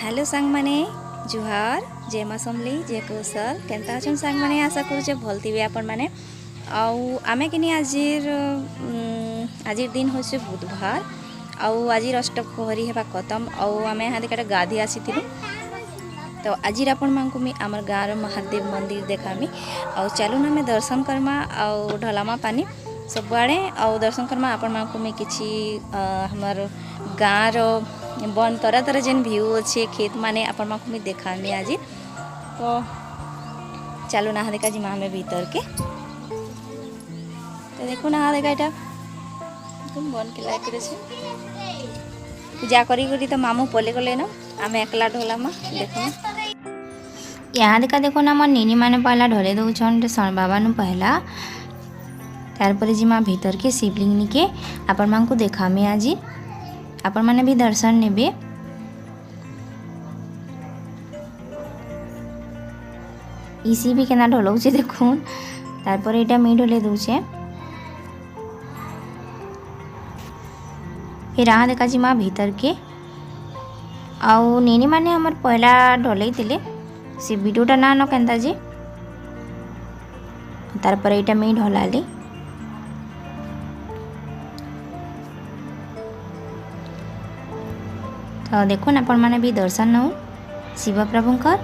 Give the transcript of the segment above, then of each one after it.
Hello सांग माने जुहार जय माँ समली जय कौशल केनता अछन सांग माने आशा करूचे भल थिबे आपण माने आउ आमे किनी आजिर दिन होसे बुधवार आउ आजिर अष्टप्रहरी हेबा खत्म आउ आमे यहाँ देखाटा गाधी आसीथिलु तो आजिर आपण मानकु मी आमर गाँव महादेव मंदिर देखामी आउ चलुन आमे दर्शन करमा आउ ढलामा पानी सबआड़े आउ दर्शन करमा आपण मानकु मी किछि हमर गाँव बन तरह तरह जेन व्यू अच्छे खेत माने आपण मानकु मी देखामी आज तो चलो ना देखा जी माँ में भीतर के तो देखो ना देखा एटा बन के लायक पूजा करी तो मामू पले गले ना आम एकला ढोला माँ देखो यहाँ देखा देखो ना मोर नीनी माने पहला ढोले दौन बाबा नु पहला तारपर जी माँ भीतर के शिवलिंग निके आपण मानकु देखामी आज आपण माने भी दर्शन नेबे इसी भी केना ढोलौचे देखुन तारपर एटा मी ढोले दउचे फिर आ देखा जी माँ भीतर के आउ नेनी माने हमर पहला ढोले तिले से वीडियोटा ना न केनता जी तारपर एटा मी ढोलाली तो देखुन आपण माने भी दर्शन नौ शिव प्रभुंकर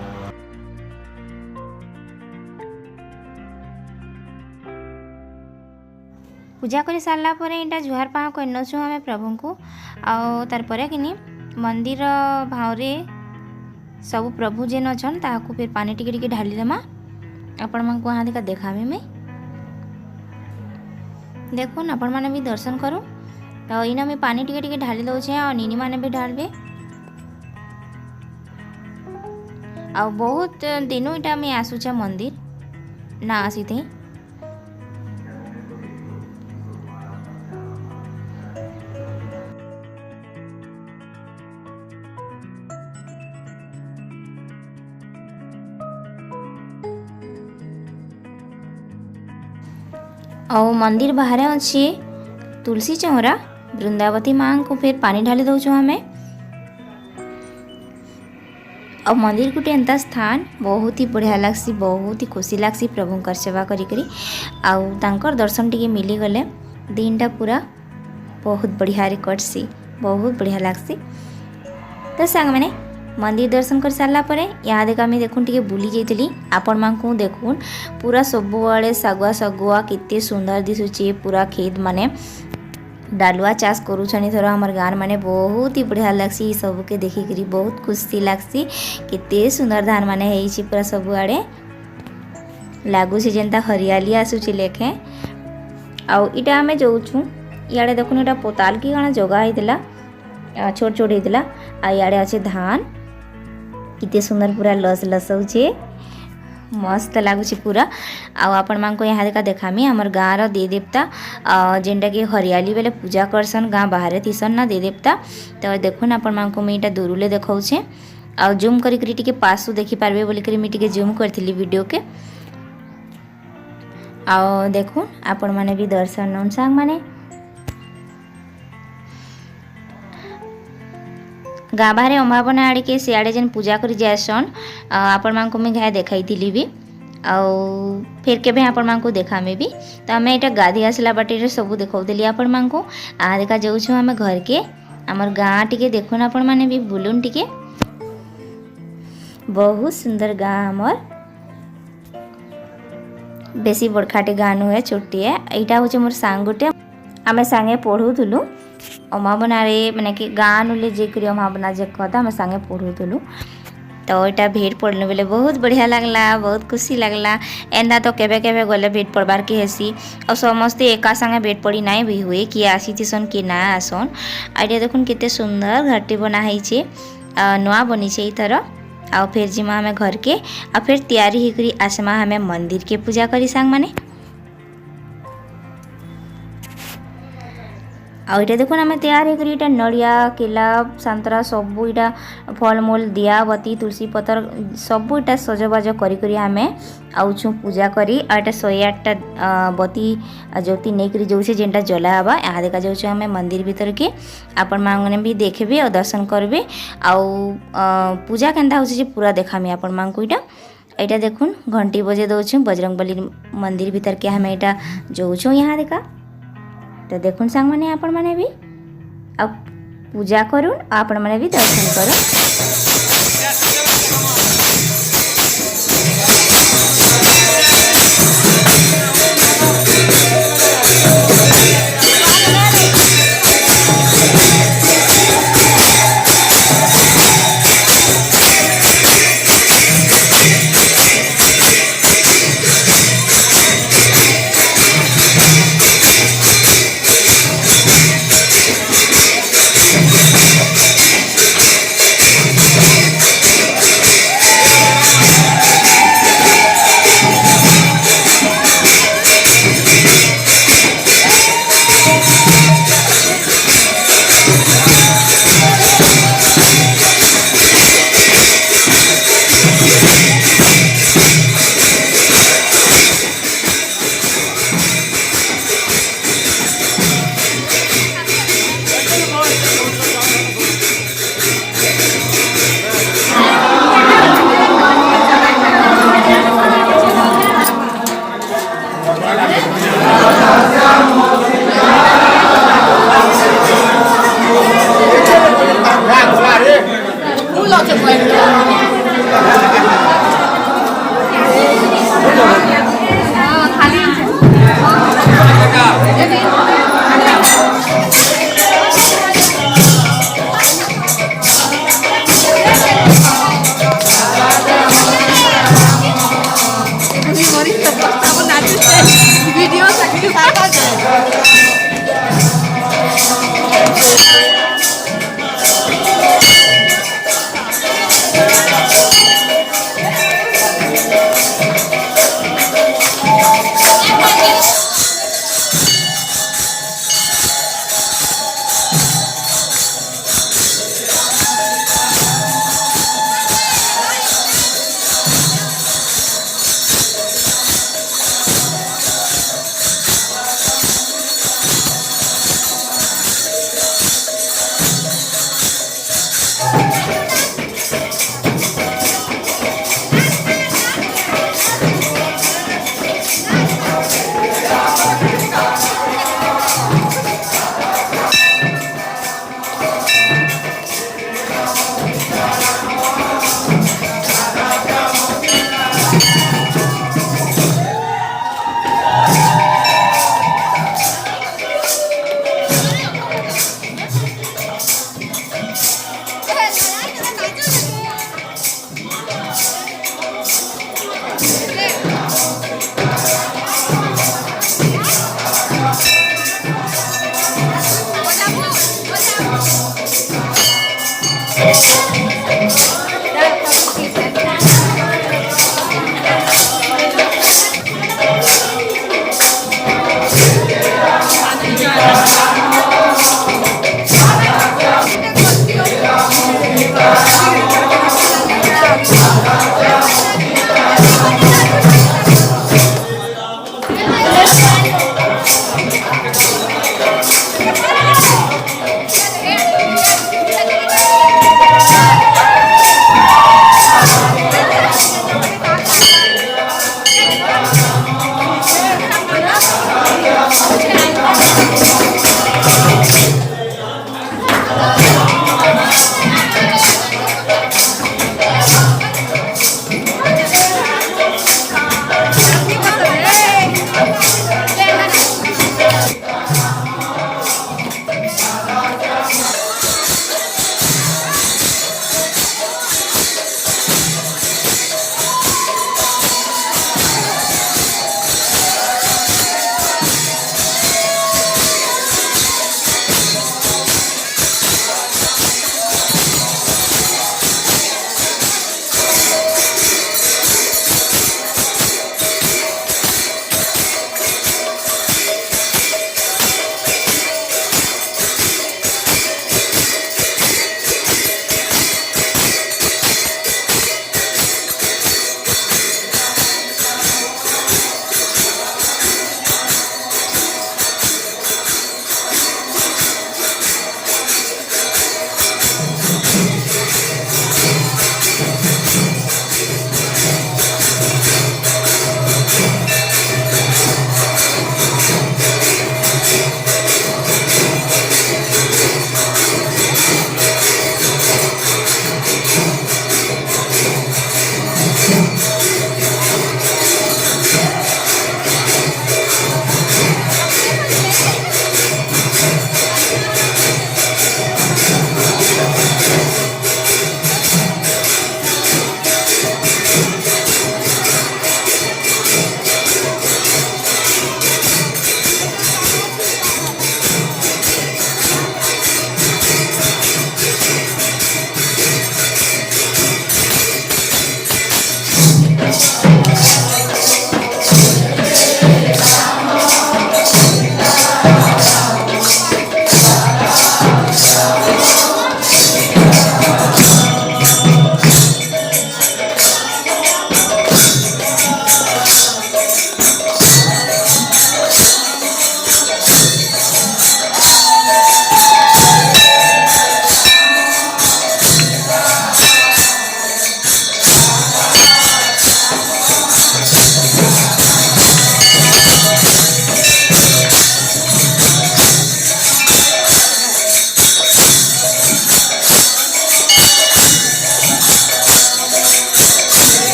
पूजा कर सारा पर यहाँ जुहार पहा करनसु आम प्रभु को आउ तार पर कि मंदिर भावरे सब प्रभु जेन अच्छन ताकू फिर पानी टिके टिके ढाली देमा आपण मन को यहाँ देखाबे में देखुन आपण माने भी दर्शन करूँ तो इना में पानी टिके टिके ढाली दौचे और नीनी माने भी ढालबे आ बहुत दिनों इटा में आसुचा मंदिर ना आसी थे और मंदिर बाहर अच्छे तुलसी चौरा वृंदावती माँ को फिर पानी ढाली दौचु हमें और मंदिर गोटे एंता स्थान बहुत ही बढ़िया लगसी बहुत ही खुशी लगसी प्रभुंकर सेवा करी आउ तांकर दर्शन टिके मिली गले दिनटा पूरा बहुत बढ़िया रे कटसी बहुत बढ़िया लगसी तो सांग मैंने मंदिर दर्शन कर सारा पर यहाँ देखा मैं देखुन टिके बुली जाइली आपण मां को देखुन पूरा सबुआड़े सगुआ सगुआ कितने सुंदर दिशुचे पूरा खेत माने डालुआ चाष करूछन थोड़ा हमार गाँव माने बहुत ही बढ़िया लगसी सब के देखिक बहुत खुशी लगसी कितने सुंदर धान माने है पूरा सबुआड़े लगुच जेनता हरियाली आसूची लेखे आउ इटा आमे जाऊँ इे देखुन यहाँ पोताल की कण जगह होता छोट छोट होता आ इे अच्छे धान कितने सुंदर पूरा लस लसौचे मस्त लगुच पूरा आपण मां को यहाँ देखा देखामी हमर गाँव दे देवता जेनटा कि हरियाली बेले पूजा करसन गाँ बाहर थीसन ना दे देवता तो देखुन आपण मां को मुझे दूरुले देखाऊे आ जूम करी टिके पासु देखी पारबे बोलिक मी टिके जूम करथिली वीडियो के आ देखुन आपण माने भी दर्शन नौन सांग माने गाँ बाहर अमाबना आड़े के सियाड़े जेन पूजा करी जासन आपण मां को मैं घाय देखाई थी भी आउ फिर केबे आपण मां को देखा में भी तो आम यहाँ गाधी आसला बाटे सब देखौली आपण मां को आ देखा जाऊँ आम घर के आमर गाँ टिके देखुन आपण माने भी बुलुन टिके बहुत सुंदर गाँ आमर बेसी बड़खाटे गाँ नुहे छोटिए यहाँ हूँ मोर सांग गोटे आम सांगे पढ़ुलु अमाबना माने कि गाँ नुले जेकरी अमाबना जे कहता आम सांगे पढ़ुलु तो यहाँ भेट पड़ने बेले बहुत बढ़िया लगला बहुत खुशी लगला एंदा तो केबे केबे गले भेट पड़बार के हेसी और समस्ते एका संगे भेट पड़ी नाई भी हुए कि आसी थीसन कि ना आसन आइडिया देखुन कितने सुंदर घरटी बना है नुआ बनी छे इथर आ फिर जिमा हमें घर के आ फिर तैयारी होकरी आसमा हमें मंदिर के पूजा करी सांग माने आउ इटा देखुन आम तैयार होकर नड़िया केला संतरा सबू इटा फलमूल दिया बती तुलसी पतर सबू इटा सजबाज करी आम आउछू पूजा करी आ इटा 108टा बती ज्योति नहीं जाऊे जेनटा जला हवा यहाँ देखा जाऊँ आम मंदिर भीतर के आपण मैंने भी देखबे और दर्शन करेंगे आउ पूजा केन्ता हो पूरा देखामी आपण मान को इटा एटा देखुन घंटी बजे दौछूँ बजरंगबली मंदिर भीतर के हमें इटा जाऊँ यहाँ देखा तो देखुन सांग मैंने आपण मैंने भी अब पूजा करूँ आपण मैंने भी दर्शन करूँ।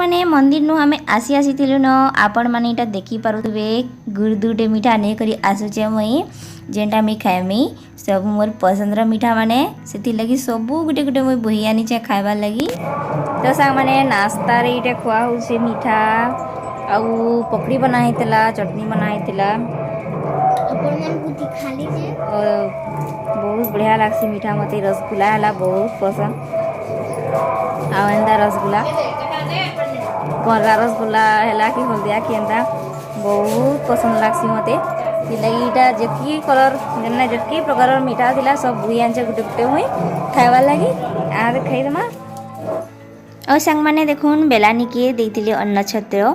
मैंने मंदिर नु हमें आसी आसी थिलु न आपण माने इटा देखि पारुथबे गुड़ दुटे मीठा नै करी आसुचे मई जेनटा मी खाइमी सब मोर पसंदर मीठा माने सेति लगी सबु गुटे गुटे मुई बही आनी चे खाइबार लगी। तो सांग माने नाश्ता रे इटा खुआ होउसे मीठा आउ पकड़ी बना हेतला चटनी बना हेतला अपन मन बुद्धि खाली जे बहुत बढ़िया लागसी मीठा मते रसगुल्ला हला बहुत पसंद आ एंदा रसगुल्ला कोरा रसगुल्ला हला कि हल्दिया कि एंदा बहुत पसंद लागसी मते तिलगी इटा जेतकी कलर जेना जेतकी प्रकार मीठा थिला सब बुई आंचे गुटे गुटे हुई खाइबा लगी आ खाइदमा। और सांग माने देखुन बेलानी के देइतिले अन्न छत्र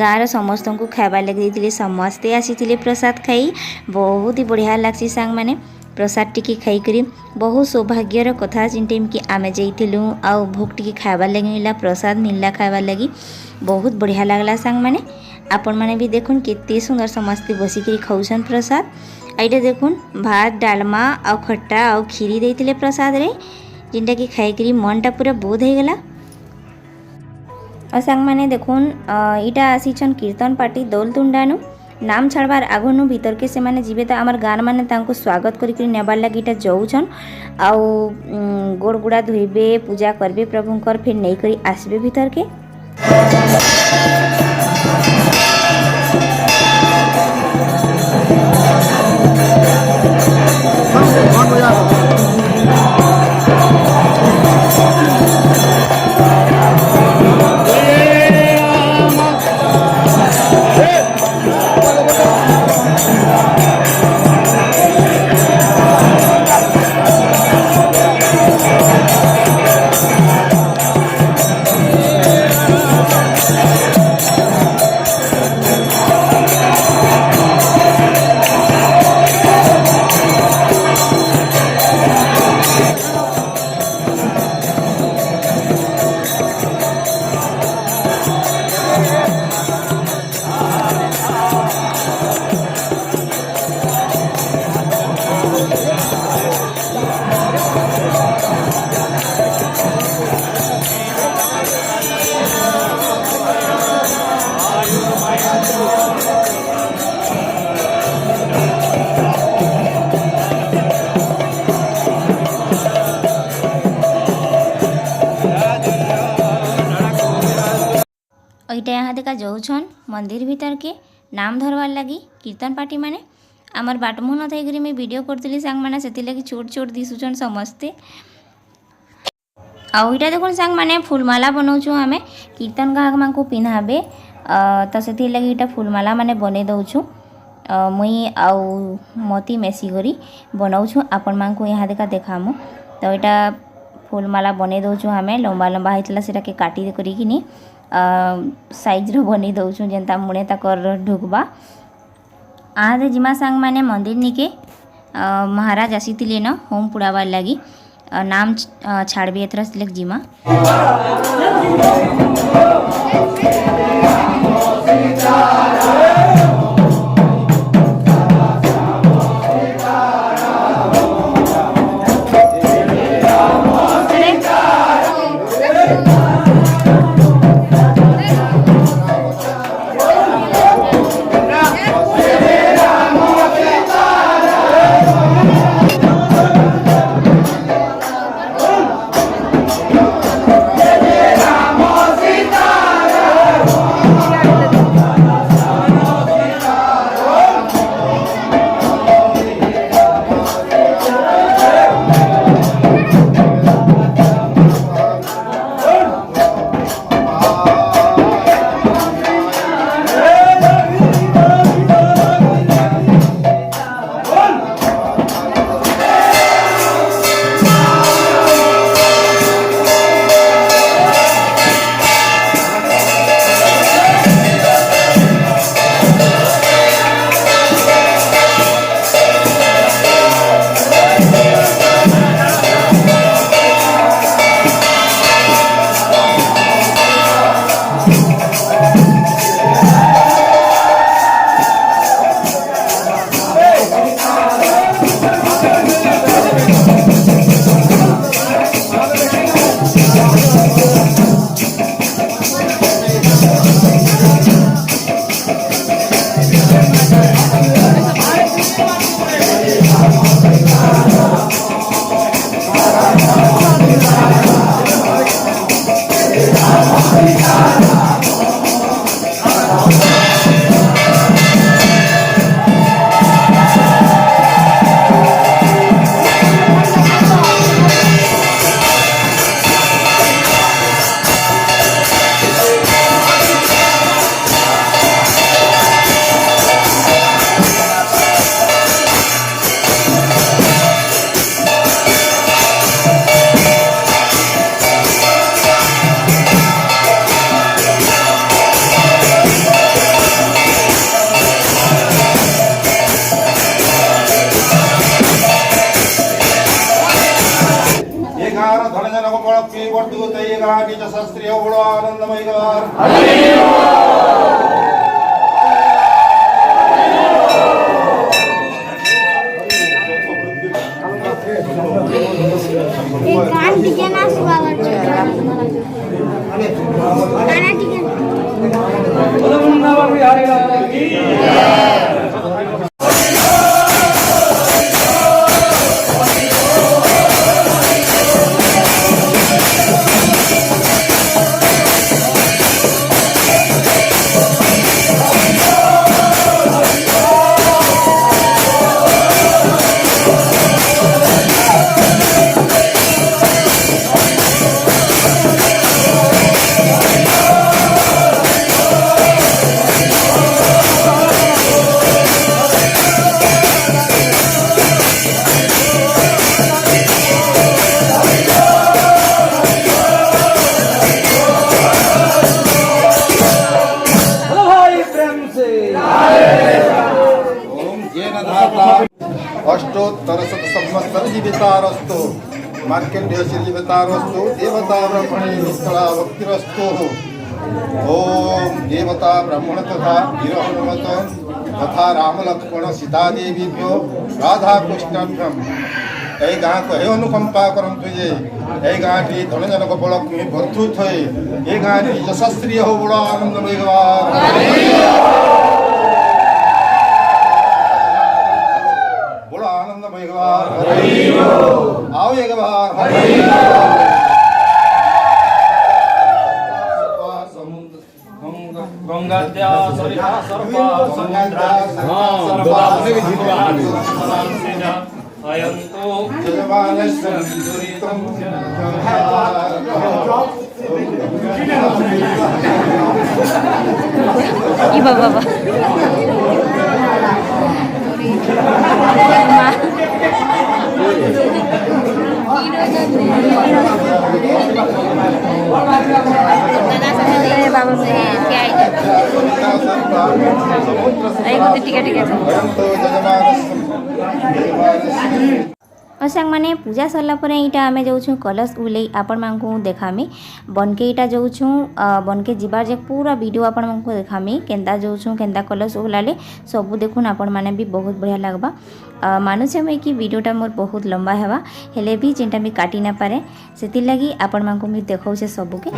गाँव समस्त को खाइबा लगी देइतिले समस्ते आसीतिले प्रसाद खाई बहुत ही बढ़िया लागसी सांग माने प्रसाद टिके खाई करी बहुत सौभाग्यर कथा जिनटेम कि आमे जाइथिलु आउ भोग टिके खाइबा लगी मिला प्रसाद मिलला खाइबा लगी बहुत बढ़िया लागला सांग माने आपण माने भी देखुन केते सुंदर समस्ते बसी करी खाउसन प्रसाद आइटा देखुन भात डालमा आउ खट्टा आउ खीरी देइतिले प्रसाद रे जिनटा कि खाई करी मनटा पूरा बोध हो गला। और सांग माने देखुन इटा आसीछन कीर्तन पार्टी दौल तुंडानु नाम छाड़बार आगनु भीतर के से माने जीवे त आमर गान माने तांको स्वागत करी नेबार लगी इटा जाऊछन आउ गोड़ गुड़ा धोइबे पूजा करबे प्रभुंकर फिर नहीं करी आसबे भीतर के। इटा यहाँ देखा जाऊछन मंदिर भीतर के नाम धरवार लगी कीर्तन पार्टी माने आमर बाटमुह न थी मैं वीडियो करती सांग मैंने से लगी छोट छोट दिशुचन समस्ते आउ इटा देखो सांग मैंने फूलमाला बनाऊँ आम कीर्तन गाहक मान को पिन्हाबे तो से लगी इटा फूलमाला माने बने दौछु मुई आउ मती मेसी करी बनाऊँ आपण मान को यहाँ देखा देखामु तो इटा फूलमाला बने दौछु आम लंबा लंबा होता से काटी करी साइज रो बनी दौछु जेनता मुणे तकर ढुकबा आदे जिमा सांग माने मंदिर निके महाराज आसीतिले न होम पुड़ाबार लगी नाम छाड़बे एथरा सिलेक्ट जिमा वर्तु तैगा निज शास्त्रीय बड़ आनंदमय गार एक गान टिके ना सुवावर गाना टिके अष्टोत्तर शत संवत्सर जीवितारस्तु मार्कंडेय श्री जीवितारस्तु देवता ब्राह्मणे निष्कला भक्तिरस्तु ओम देवता ब्राह्मण तथा वीर हनुमत तथा राम लक्ष्मण सीता देवीभ्यो राधा कृष्णाभ्यम এই গাঁকু হে অনুকম্পা করন্তু যে এই গাঁটি ধনজনক বলক্ষ্মী ভর্তুত হয়ে এই গাঁটি যশস্ত্রীয় বড় আনন্দময় बड़ा आनंदमय गवार आओ ये गवार गंगाद्या सरिता सर्पा अयंतो जयमानस्संदुरितं Iba baba. सांग मैंने पूजा सरला पर यहाँ आम जाऊँ कलश उले आपण मानू देखामी बनके यहाँ जाऊँ बनके जीवार जे पूरा वीडियो आपण मानू देखामी केन्दा जाऊँ केन्दा कलश उलाले सबू देखुन आपण मैंने भी बहुत बढ़िया लगवा मानुचे मुझे कि वीडियोटा मोर बहुत लंबा हेबा हेले भी जेनटा भी काटी ना पारे से लगी आपण मानू भी देखाऊे सबके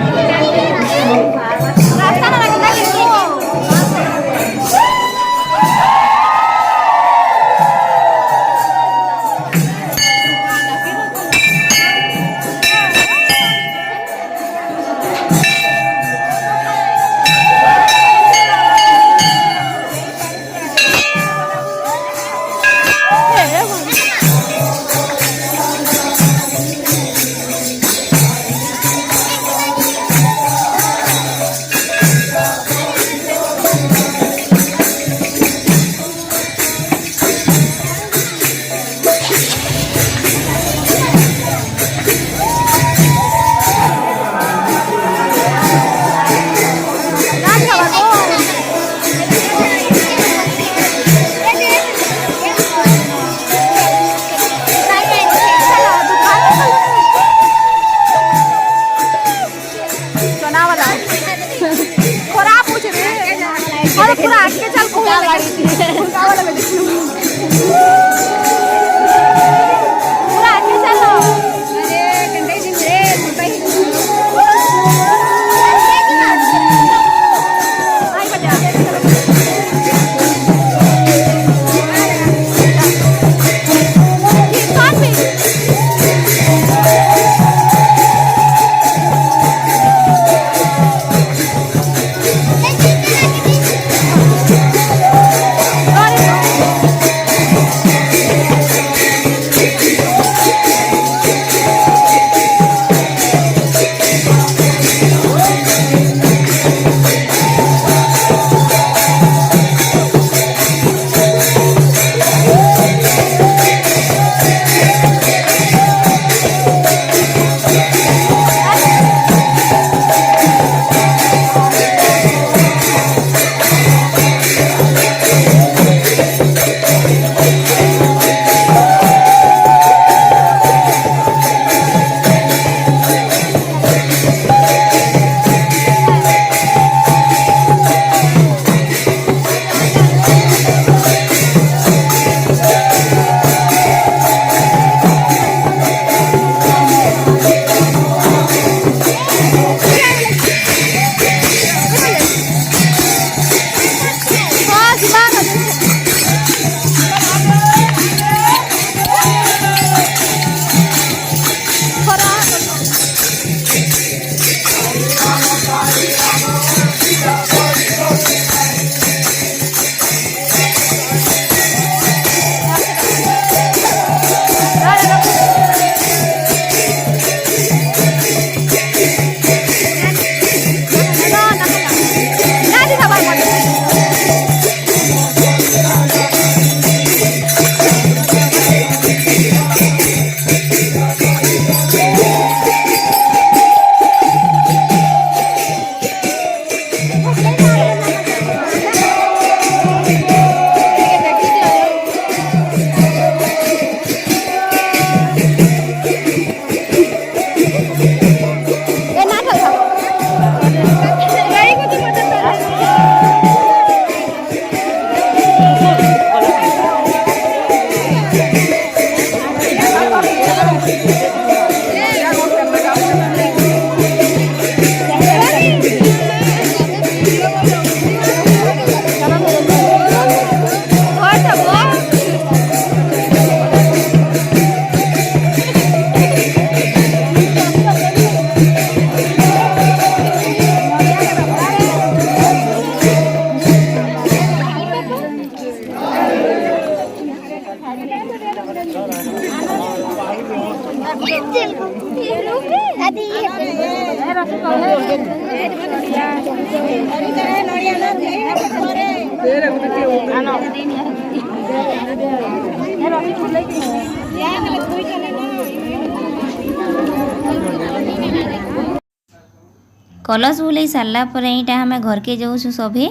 कलश बुलाई सारा पर यहाँ आम घर के जाऊँ सभे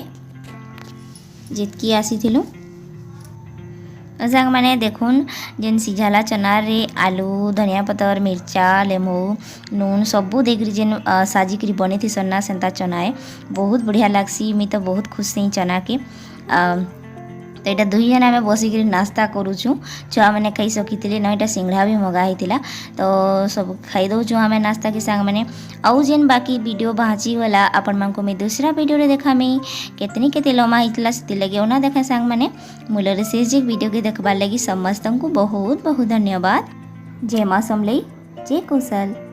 जितकी आसीलु सांग मैंने देखुन जेन सिझाला चना रे आलू धनिया पतर मिर्चा लेमू नून सबू देकरी जेन साजिकी बनी थी सन्ना सेंता चना है बहुत बढ़िया लगसी मुई तो बहुत खुश थी चना के तो यहाँ दुई जन आम बसिक नास्ता करुचु छुआ मैंने खाई सकी ना यहाँ सिंगड़ा भी मगा होता तो सब खाई दौचु आम नास्ता के सांग मैंने आउ जेन बाकी वीडियो बाँची गला आपण मानक मुई दूसरा वीडियो देखामी केतनी केते लम्बा होता से लगे ना देखा सांग मैंने मूल्य शेष वीडियो के देखबार लगी समस्त को बहुत बहुत धन्यवाद। जय माँ समलई जय कौशल।